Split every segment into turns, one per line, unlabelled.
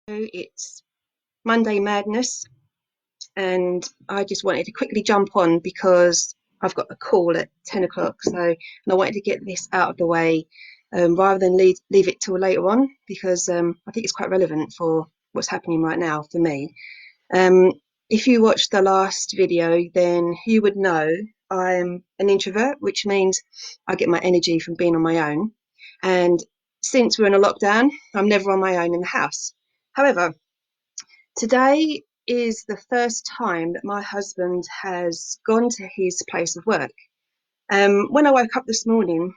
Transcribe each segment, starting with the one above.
It's Monday Madness, and I just wanted to quickly jump on because I've got a call at 10 o'clock. And I wanted to get this out of the way rather than leave it till later on because I think it's quite relevant for what's happening right now for me. Um, if you watched the last video, then you would know I'm an introvert, which means I get my energy from being on my own. And since we're in a lockdown, I'm never on my own in the house. However, today is the first time that my husband has gone to his place of work. When I woke up this morning,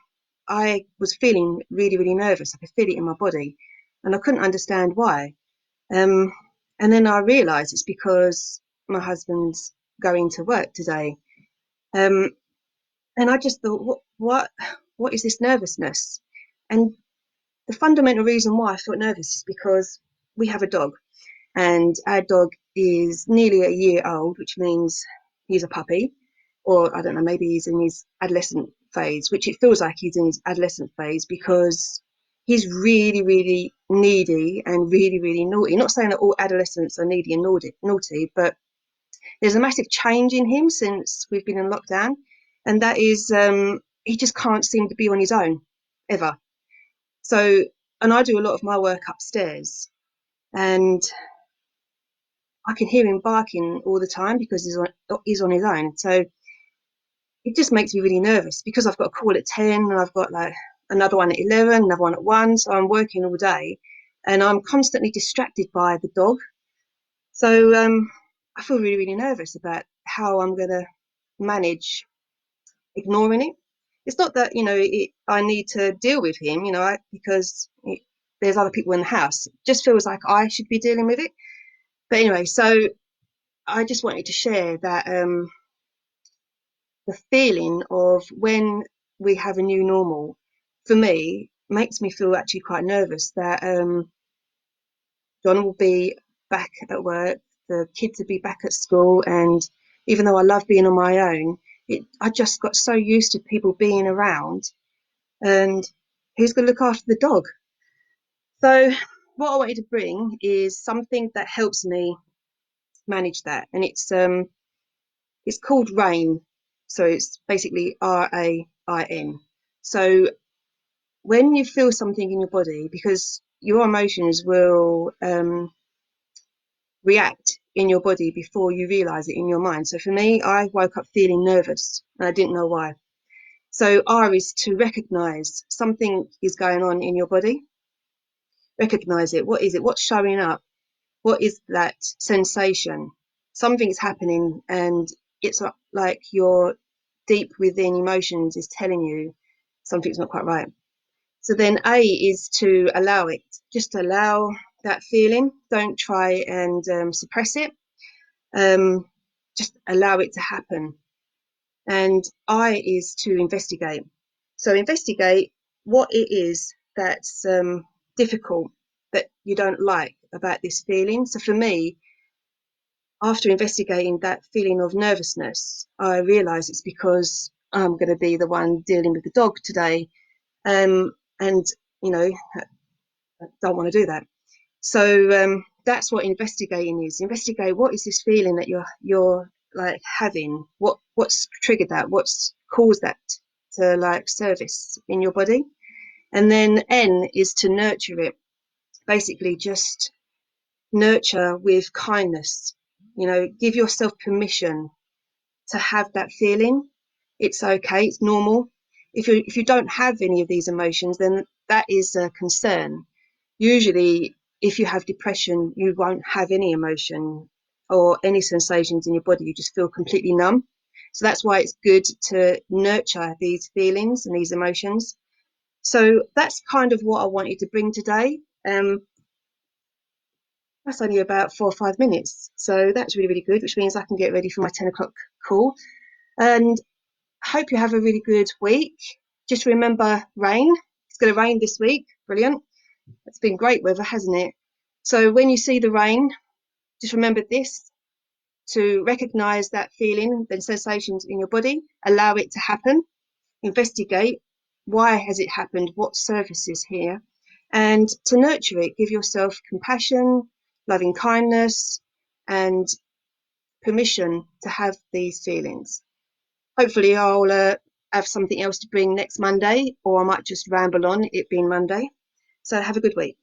I was feeling really, really nervous. I could feel it in my body, and I couldn't understand why. Um, and then I realised it's because my husband's going to work today. Um, and I just thought, what is this nervousness? And the fundamental reason why I felt nervous is because we have a dog. And our dog is nearly a year old, which means he's a puppy, or I don't know, maybe he's in his adolescent phase, which it feels like he's in his adolescent phase because he's really, really needy and really, really naughty. Not saying that all adolescents are needy and naughty, but there's a massive change in him since we've been in lockdown, and that is he just can't seem to be on his own ever. So, and I do a lot of my work upstairs, and I can hear him barking all the time because he's on his own. So it just makes me really nervous because I've got a call at 10 and I've got like another one at 11, another one at 1. So I'm working all day and I'm constantly distracted by the dog. So I feel really, really nervous about how I'm going to manage ignoring it. It's not that, I need to deal with him, because there's other people in the house. It just feels like I should be dealing with it. But anyway, so I just wanted to share that the feeling of when we have a new normal, for me, makes me feel actually quite nervous that John will be back at work, the kids will be back at school, and even though I love being on my own, I just got so used to people being around, and who's going to look after the dog? So what I wanted to bring is something that helps me manage that, and it's called R.A.I.N. So it's basically R.A.I.N. So when you feel something in your body, because your emotions will react in your body before you realize it in your mind. So for me, I woke up feeling nervous and I didn't know why. So R is to recognize something is going on in your body. Recognize it. What is it? What's showing up? What is that sensation? Something's happening and it's like your deep within emotions is telling you something's not quite right. So then A is to allow it. Just allow that feeling. Don't try and suppress it. Just allow it to happen. And I is to investigate. So investigate what it is that's difficult, that you don't like about this feeling. So for me, after investigating that feeling of nervousness, I realise it's because I'm going to be the one dealing with the dog today. And, you know, I don't want to do that. So that's what investigating is. Investigate what is this feeling that you're like having. What's triggered that? What's caused that to like surface in your body? And then N is to nurture it. Basically, just nurture with kindness. Give yourself permission to have that feeling. It's okay. It's normal. If you don't have any of these emotions, then that is a concern. Usually, if you have depression, you won't have any emotion or any sensations in your body. You just feel completely numb. So that's why it's good to nurture these feelings and these emotions. So that's kind of what I wanted to bring today. That's only about 4 or 5 minutes. So that's really, really good, which means I can get ready for my 10 o'clock call. And hope you have a really good week. Just remember rain. It's going to rain this week. Brilliant. It's been great weather, hasn't it? So when you see the rain, just remember this, to recognize that feeling, the sensations in your body, allow it to happen, investigate why has it happened, what surfaces here, and to nurture it, give yourself compassion, loving kindness, and permission to have these feelings. Hopefully, I'll have something else to bring next Monday, or I might just ramble on, it being Monday. So, have a good week.